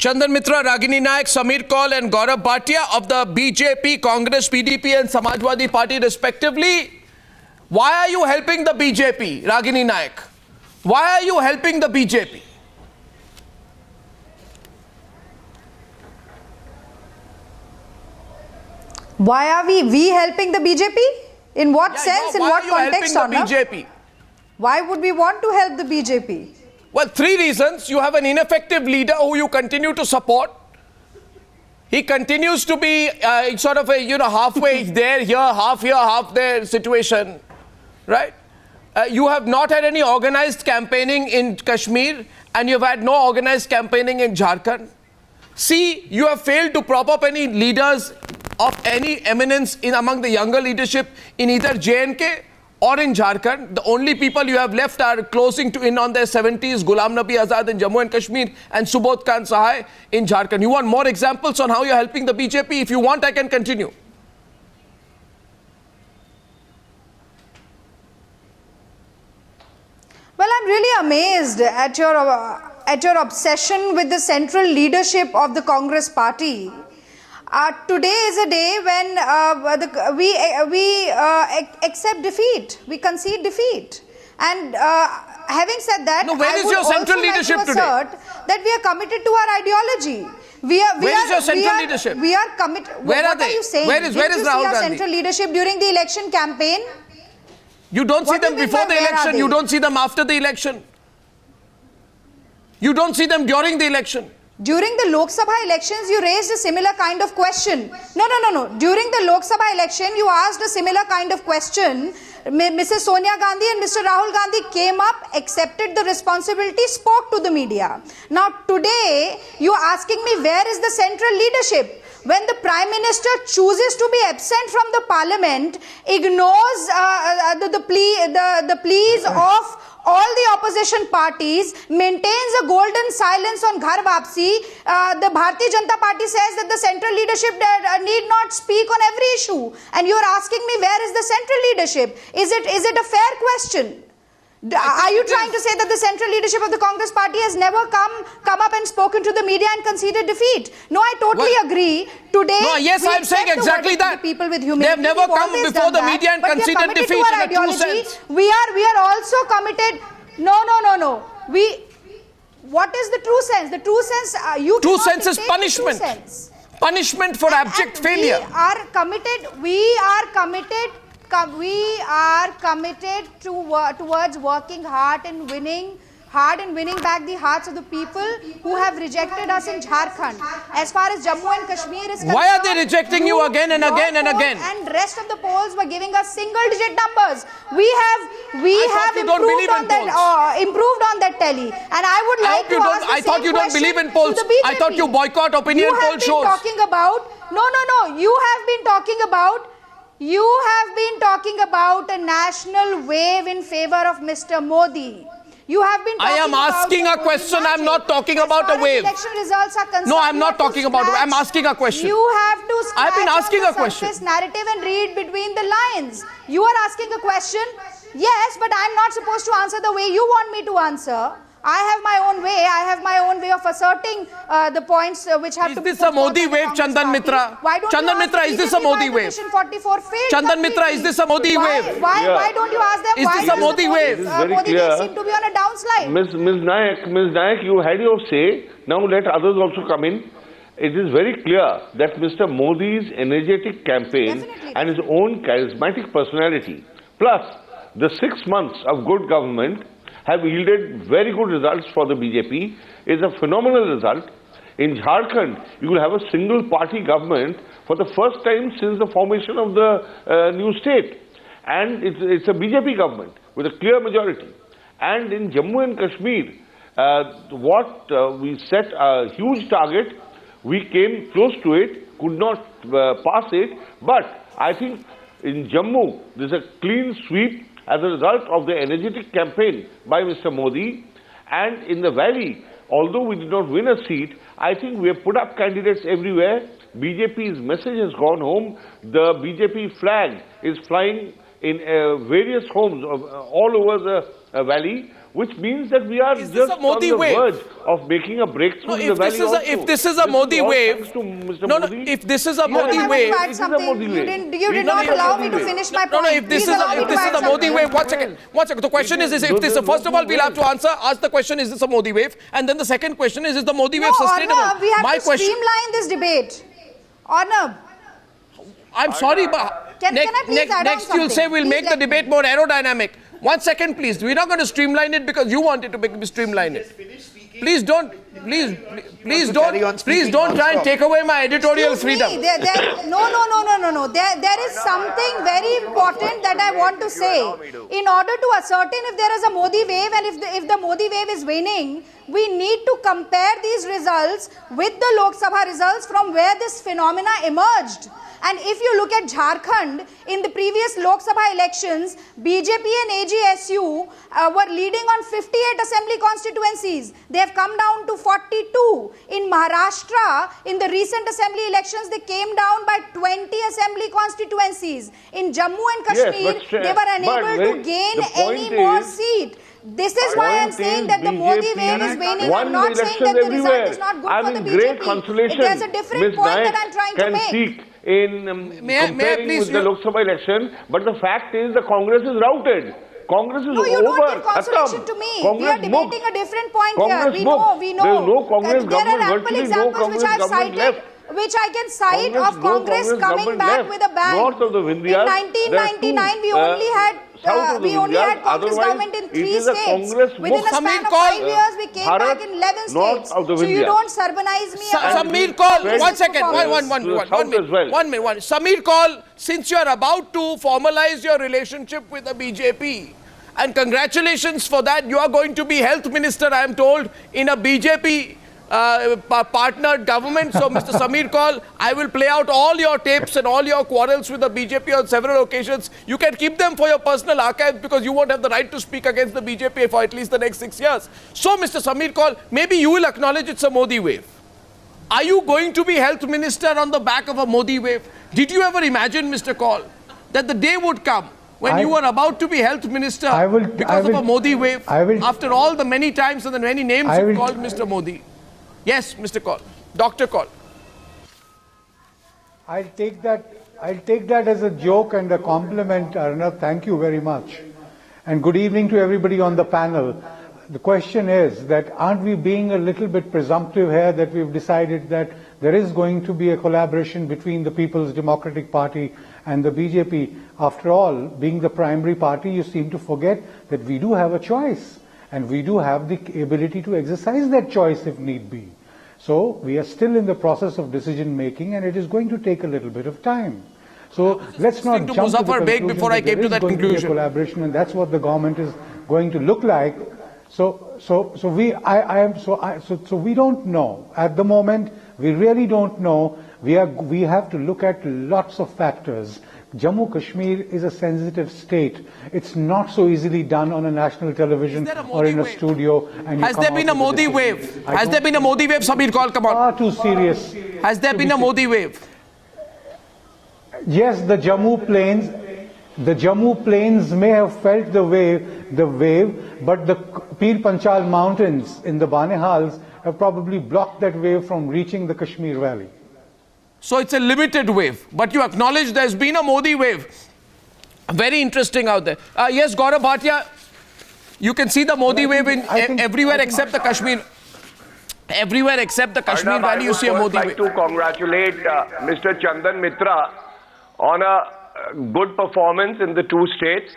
Chandan Mitra, Ragini Nayak, Sameer Kaul and Gaurav Bhatia of the BJP, Congress, PDP and Samajwadi Party respectively. Why are you helping the BJP, Ragini Nayak? Why are you helping the BJP? Why are we helping the BJP? In what sense? In what context, Arnab? Why are you helping the BJP? Why would we want to help the BJP? Well, three reasons. You have an ineffective leader who you continue to support. He continues to be sort of a, halfway there, half there situation, right? You have not had any organized campaigning in Kashmir and you've had no organized campaigning in Jharkhand. C, you have failed to prop up any leaders of any eminence among the younger leadership in either J&K or in Jharkhand. The only people you have left are closing in on their 70s, Ghulam Nabi Azad in Jammu and Kashmir and Subodh Khan Sahai in Jharkhand. You want more examples on how you're helping the BJP? If you want, I can continue. Well, I'm really amazed at your obsession with the central leadership of the Congress party. Today is a day when we accept defeat, we concede defeat. And having said that, where is your central leadership today? That we are committed to our ideology. Where is your central leadership? We are committed. Where are what they? Are you saying? Where is Rahul Gandhi? Central leadership during the election campaign? You don't see them before the election. You don't see them after the election. You don't see them during the election. During the Lok Sabha elections, you raised a similar kind of question. No. During the Lok Sabha election, you asked a similar kind of question. Mrs. Sonia Gandhi and Mr. Rahul Gandhi came up, accepted the responsibility, spoke to the media. Now today, you are asking me where is the central leadership? When the Prime Minister chooses to be absent from the Parliament, ignores the pleas of all the opposition parties, maintains a golden silence on Ghar Vapsi, the Bharatiya Janata Party says that the central leadership need not speak on every issue. And you are asking me where is the central leadership? Is it a fair question? Are you trying to say that the central leadership of the Congress party has never come up and spoken to the media and conceded defeat? No, I totally agree. Today, yes, I'm saying exactly that. People with humility. They have never come before the media and conceded defeat in a true sense. We are also committed. No. What is the true sense? The true sense, true sense is punishment. Punishment for abject failure. We are committed towards working hard and winning back the hearts of the people who have rejected us in Jharkhand. As far as Jammu and Kashmir is concerned, why are they rejecting you again and again and again? And rest of the polls were giving us single-digit numbers. We have improved on that tally. And I would like to ask the I thought you don't believe in polls. I thought you boycott opinion poll shows. You have been talking about a national wave in favor of Mr. Modi. You have been talking I am asking a question. I'm not talking about a wave. Election results are concerned. No, I'm not talking about it. I'm asking a question. You have to I've been asking a question. Narrative and read between the lines. You are asking a question. Yes, but I'm not supposed to answer the way you want me to answer. I have my own way. I have my own way of asserting the points which have to be. Is this a Modi wave, Chandan Mitra? Chandan Mitra, is this a Modi wave? Chandan Mitra, is this a Modi wave? Why don't you ask them? Is this a Modi wave? Modi wave seem to be on a downslide. Ms. Nayak, you had your say. Now let others also come in. It is very clear that Mr. Modi's energetic campaign and his own charismatic personality, plus the 6 months of good government, have yielded very good results for the BJP. Is a phenomenal result. In Jharkhand, you will have a single party government for the first time since the formation of the new state. And it's a BJP government with a clear majority. And in Jammu and Kashmir, we set a huge target. We came close to it, could not pass it. But I think in Jammu, there's a clean sweep as a result of the energetic campaign by Mr. Modi. And in the Valley, although we did not win a seat, I think we have put up candidates everywhere. BJP's message has gone home. The BJP flag is flying in various homes all over the Valley, which means that we are Is this just a Modi on the wave? verge of making a breakthrough in the Valley also. If this is a Modi wave, if this is a Modi wave, I want to add something. You did not allow me to finish my point. If this is a Modi wave, one second. The question is if this, first of all, we'll have to ask the question, is this a Modi wave? And then the second question is the Modi wave sustainable? Arnab, we have to streamline this debate. Arnab. I'm sorry, but can I please add next on you'll say we'll Please make the debate more aerodynamic. 1 second, please. We're not going to streamline it because you want it to streamline it. Please don't try and take away my editorial freedom. No. There is something very important that I want to say. In order to ascertain if there is a Modi wave and if the Modi wave is waning, we need to compare these results with the Lok Sabha results from where this phenomena emerged. And if you look at Jharkhand, in the previous Lok Sabha elections, BJP and AGSU were leading on 58 assembly constituencies. They have come down to 42. In Maharashtra, in the recent assembly elections, they came down by 20 assembly constituencies. In Jammu and Kashmir, they were unable to gain any more seat. This is why I am saying that the Modi wave is waning. I am not saying that the result is not good for the BJP. There's a different point that I am trying to make. In comparing with the Lok Sabha election, but the fact is the Congress is routed. Congress is over. No, you don't give consolation to me. We are debating a different point here. We know. There is no Congress government, there are ample examples which I have cited, which I can cite of Congress coming back with a bang. North of the Vindhyas, in 1999, we only had Congress government in 3 states. Within a span of 5 years, we came back in 11 states. So you don't surbanize me. Sameer Kaul, 1 second. One minute. Sameer Kaul, since you are about to formalize your relationship with the BJP, and congratulations for that, you are going to be health minister, I am told, in a BJP partnered government. So, Mr. Sameer Kaul, I will play out all your tapes and all your quarrels with the BJP on several occasions. You can keep them for your personal archives because you won't have the right to speak against the BJP for at least the next 6 years. So, Mr. Sameer Kaul, maybe you will acknowledge it's a Modi wave. Are you going to be health minister on the back of a Modi wave? Did you ever imagine, Mr. Kaul, that the day would come when you were about to be health minister because of a Modi wave, after all the many times and the many names you called Mr. Modi? Yes, Mr. Kaul. Dr. Kaul. I'll take that as a joke and a compliment, Arnab. Thank you very much. And good evening to everybody on the panel. The question is that aren't we being a little bit presumptive here that we've decided that there is going to be a collaboration between the People's Democratic Party and the BJP? After all, being the primary party, you seem to forget that we do have a choice. And we do have the ability to exercise that choice if need be. So we are still in the process of decision making, and it is going to take a little bit of time. So let's not jump to the conclusion before I came to that conclusion. Be a collaboration, and that's what the government is going to look like. So we don't know at the moment. We really don't know. We have to look at lots of factors. Jammu Kashmir is a sensitive state. It's not so easily done on a national television or in a studio. And has there been a Modi wave? Has there been a Modi wave, Sameer Kaul? Come on. Far too serious. Has there been a Modi wave? Yes, the Jammu plains may have felt the wave, but the Pir Panchal mountains in the Banehals have probably blocked that wave from reaching the Kashmir Valley. So it's a limited wave, but you acknowledge there's been a Modi wave. Very interesting out there. Yes, Gaurav Bhatia, you can see the Modi wave in everywhere except the Kashmir. Everywhere except the Kashmir Valley, you see a Modi wave. I would like to congratulate Mr. Chandan Mitra on a good performance in the 2 states.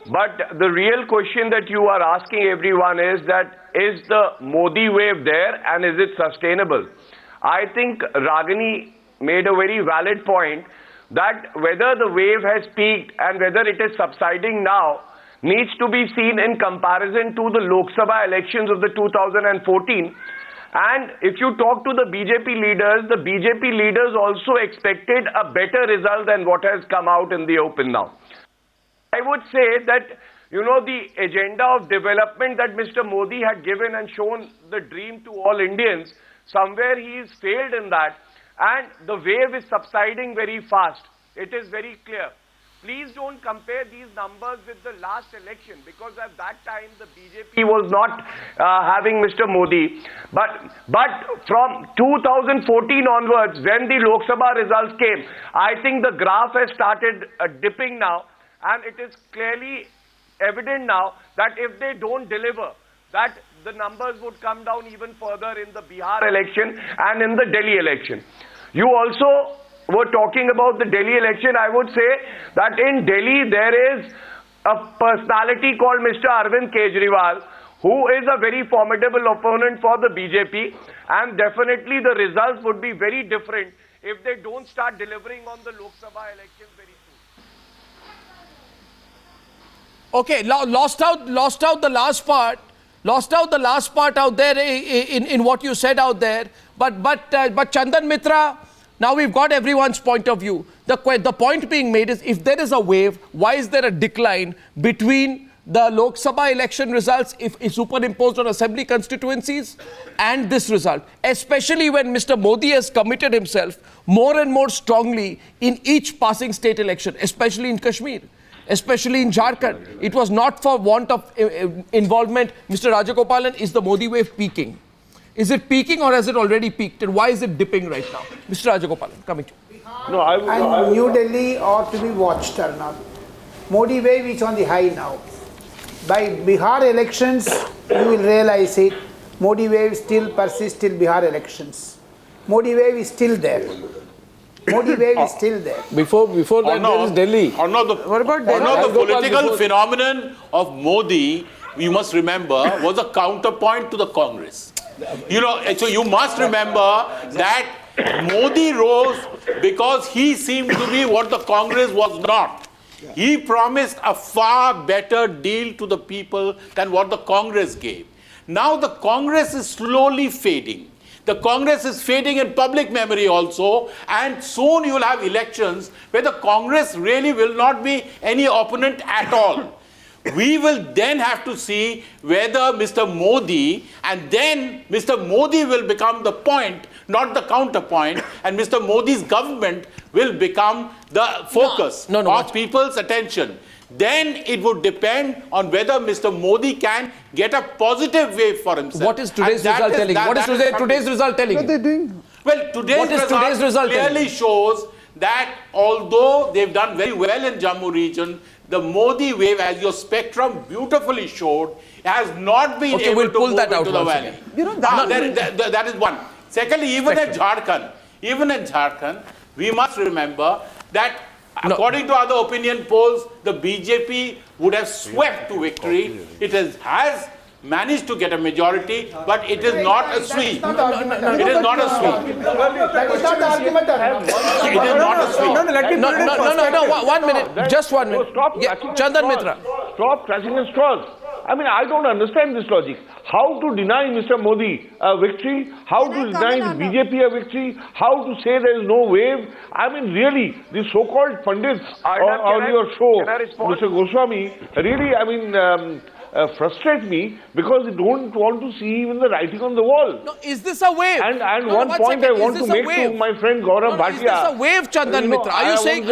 But the real question that you are asking everyone is the Modi wave there and is it sustainable? I think Ragini made a very valid point that whether the wave has peaked and whether it is subsiding now needs to be seen in comparison to the Lok Sabha elections of the 2014. And if you talk to the BJP leaders also expected a better result than what has come out in the open now. I would say that, the agenda of development that Mr. Modi had given and shown the dream to all Indians, somewhere he has failed in that. And the wave is subsiding very fast. It is very clear. please don't compare these numbers with the last election, because at that time the BJP was not having Mr. Modi. But from 2014 onwards, when the Lok Sabha results came, I think the graph has started dipping now, and it is clearly evident now that if they don't deliver, that the numbers would come down even further in the Bihar election and in the Delhi election. You also were talking about the Delhi election. I would say that in Delhi there is a personality called Mr. Arvind Kejriwal, who is a very formidable opponent for the BJP, and definitely the results would be very different if they don't start delivering on the Lok Sabha elections very soon. Okay, lost out the last part. Lost out the last part out there in what you said out there. But Chandan Mitra, now we've got everyone's point of view. The point being made is, if there is a wave, why is there a decline between the Lok Sabha election results, if it's superimposed on assembly constituencies, and this result? Especially when Mr. Modi has committed himself more and more strongly in each passing state election, especially in Kashmir, especially in Jharkhand. It was not for want of involvement. Mr. Rajagopalan, is the Modi wave peaking? Is it peaking, or has it already peaked? And why is it dipping right now? Mr. Rajagopalan, coming to you. And New Delhi ought to be watched, Arnab. Modi wave is on the high now. By Bihar elections, you will realize it. Modi wave still persists till Bihar elections. Modi wave is still there. Modi wave is still there. Before that, there is Delhi. What about Delhi? The political phenomenon of Modi, you must remember, was a counterpoint to the Congress. You know, so you must remember that Modi rose because he seemed to be what the Congress was not. He promised a far better deal to the people than what the Congress gave. Now the Congress is slowly fading. The Congress is fading in public memory also, and soon you will have elections where the Congress really will not be any opponent at all. We will then have to see whether Mr. Modi, and then Mr. Modi will become the point, not the counterpoint, and Mr. Modi's government will become the focus of people's attention. Then it would depend on whether Mr. Modi can get a positive wave for himself. What is today's result telling you? What is today's result telling you? What are they doing? Well, today's result clearly shows that although they've done very well in Jammu region, the Modi wave, as your spectrum beautifully showed, has not been able to move into the valley. You know, that is one. Secondly, even in Jharkhand, we must remember that according to other opinion polls, the BJP would have swept to victory. It has managed to get a majority, but it is not a sweep. It is not a sweep. That is not the argument. It is not a sweep. No, 1 minute. Just 1 minute. Stop Chandan Mitra. Stop crashing in straws. I mean, I don't understand this logic. How to deny Mr. Modi a victory? How to deny the BJP a victory? How to say there is no wave? I mean, really, the so-called pundits on your show, Mr. Goswami, really, I mean, frustrate me, because they don't want to see even the writing on the wall. No, is this a wave? And one point I want to make to my friend Gaurav Bhatia. Is this a wave, Chandan Mitra? Are you saying,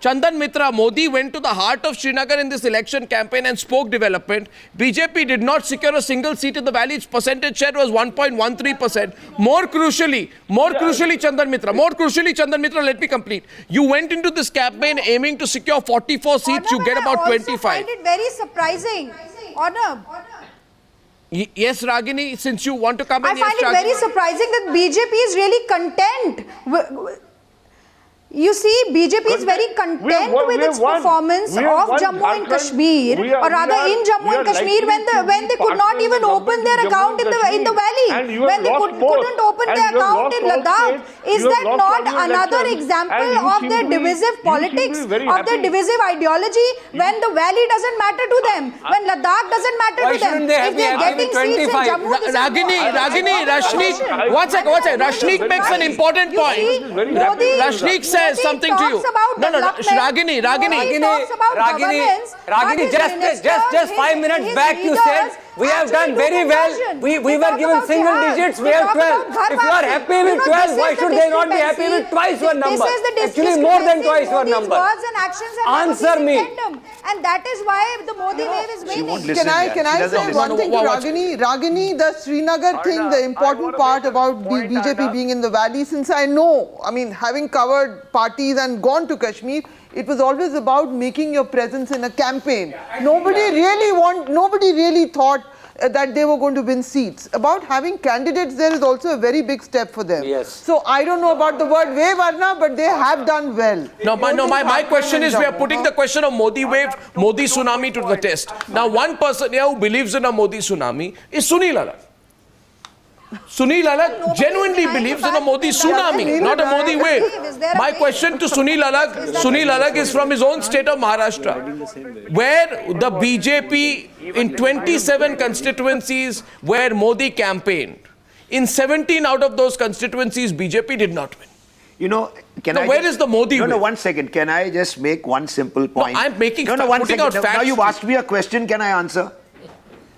Chandan Mitra, Modi went to the heart of Srinagar in this election campaign and spoke development. BJP did not secure a single seat in the valley. Its percentage share was 1.13%. More crucially, Chandan Mitra, let me complete. You went into this campaign aiming to secure 44 seats. You get about 25. I find it very surprising. Arnab. Yes, Ragini, since you want to come in. I find it very surprising that BJP is really content. You see, BJP is very content with its performance of Jammu and Kashmir, or rather in Jammu and Kashmir, when they could not even open their account in the valley, when they couldn't open their account in Ladakh. Is that not another example of their divisive politics, of their divisive ideology, when the valley doesn't matter to them, when Ladakh doesn't matter to them? If they are getting seats in Jammu, Ragini, Rashnik makes an important point. Rashnik says something to you. Ragini, Ragini, just 5 minutes back you said We have done very well. We were given single digits. We have 12. If you are happy with 12, why should they not be happy with twice one number? Actually, more than twice one number. Answer me. And that is why the Modi wave is waning. Can I say one thing to Ragini? Ragini, the Srinagar thing, the important part about BJP being in the valley, since I know, I mean, having covered parties and gone to Kashmir, it was always about making your presence in a campaign. Nobody really thought that they were going to win seats. About having candidates, there is also a very big step for them. Yes. So I don't know about the word wave, Arnab, but they have done well. My question is, we are putting the question of Modi wave, Modi tsunami to the test. Now, one person here who believes in a Modi tsunami is Sunil Alagh. Sunil Alagh genuinely believes in a Modi tsunami, not a Modi wave. My question to Sunil Alagh is from his own state of Maharashtra, where the BJP in 27 constituencies where Modi campaigned, in 17 out of those constituencies, BJP did not win. You know, where is the Modi wave? No, 1 second. Can I just make one simple point? No, I'm making putting out facts. Now you've asked me a question, can I answer?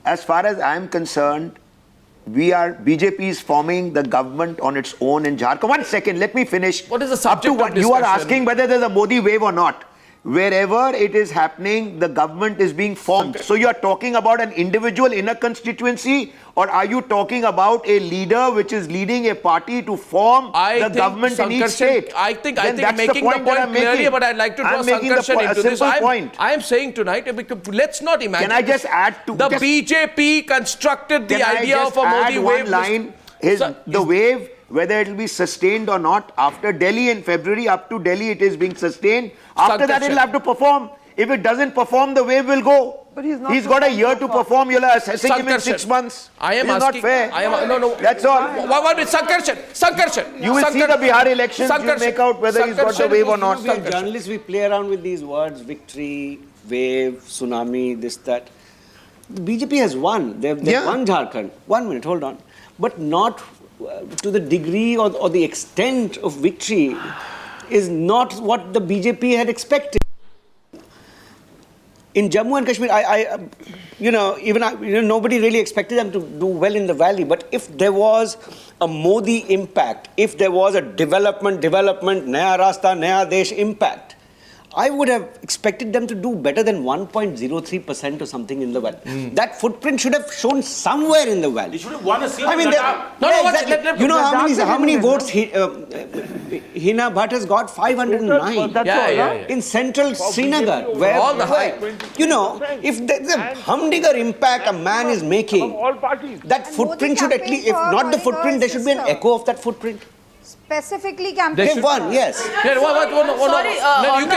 As far as I'm concerned, BJP is forming the government on its own in Jharkhand. 1 second, let me finish. What is the subject of discussion? You are asking whether there's a Modi wave or not. Wherever it is happening, the government is being formed. So you are talking about an individual in a constituency, or are you talking about a leader which is leading a party to form the government in each state? I think making the point clearly, but I'd like to draw Sankarshan into this. I am saying tonight, let's not imagine. Can I just add to the BJP constructed the idea of a Modi wave. Line is the wave, whether it will be sustained or not, after Delhi in February, up to Delhi it is being sustained. After that it will have to perform. If it doesn't perform, the wave will go. But he's got a year to perform. You're assessing him in 6 months. It's not fair. No. That's all. What is Sankarshan? You will see the Bihar elections. You'll make out whether he's got the wave or not. We journalists, we play around with these words: victory, wave, tsunami, this, that. The BJP has won. They've won Jharkhand. 1 minute, hold on. But not to the degree or the extent of victory is not what the BJP had expected. In Jammu and Kashmir, nobody really expected them to do well in the valley. But if there was a Modi impact, if there was a development, Naya Rasta, Naya Desh impact, I would have expected them to do better than 1.03% or something in the valley. That footprint should have shown somewhere in the valley. They should have won a seat. I mean, exactly. You know how many votes Hina Bhatt has got? 509. In central Srinagar, where all the hype. You know, if there's a humdinger impact a man is making, that footprint should at least, if not the footprint, there should be an echo of that footprint. Specifically campaign. They won, yes. Sorry,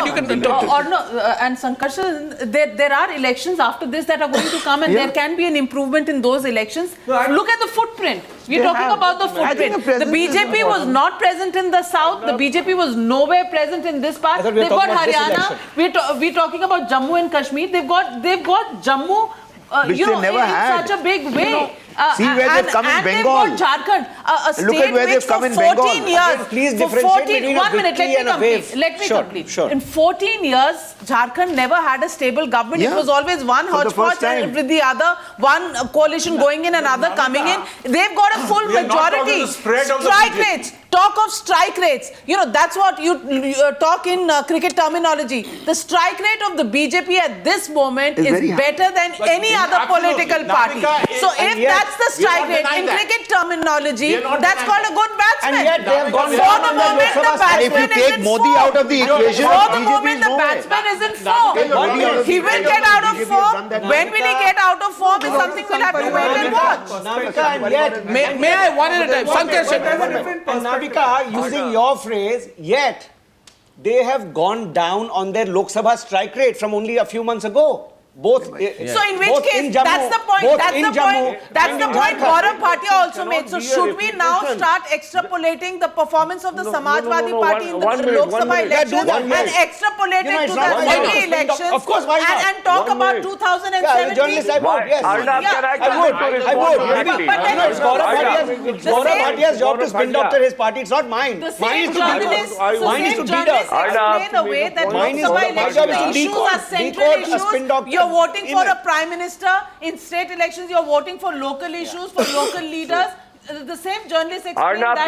you can talk to Arnab and Sankarshan, there are elections after this that are going to come, and there can be an improvement in those elections. Look at the footprint. We're talking about the footprint. The BJP was not present in the south. The BJP was nowhere present in this part. They've got Haryana. We're talking about Jammu and Kashmir. They've got Jammu. Which they never had. In such a big way. See where they've come in Bengal. They've got Jharkhand, a state Look at where they've come in Bengal. 14 years. Please differentiate between a victory and a wave. Let me complete. In 14 years, Jharkhand never had a stable government. It was always one hodgepodge with the other, one coalition going in, another coming in. They've got a full majority. Strike rates. Talk of strike rates. You know, that's what you talk in cricket terminology. The strike rate of the BJP at this moment is better than any other political party. So if that's the strike rate in cricket terminology, that's called a good batsman. And yet they have gone for the moment, the batsman if you take Modi out of the equation, for the moment, the batsman is in form. He will get out of form. When will he get out of form is something we'll have to wait and watch. May I one at a time? Sankarshan. Navika, using your phrase, yet they have gone down on their Lok Sabha strike rate from only a few months ago. Both. So in which case, that's the point. That's the point Gaurav Bhatia also made. So should we now start extrapolating the performance of the Samajwadi Party in the Lok Sabha elections and extrapolate it to the Delhi elections? Of course, why not? And talk about 2017? Journalist, I would. Yes, I would. But it's Gaurav Bhatia's job to spin doctor his party. It's not mine. Mine is to explain away that Lok Sabha election issues are central issues. You're voting for a prime minister. In state elections, you're voting for local issues, for local leaders. The same journalists explain Arnab, that.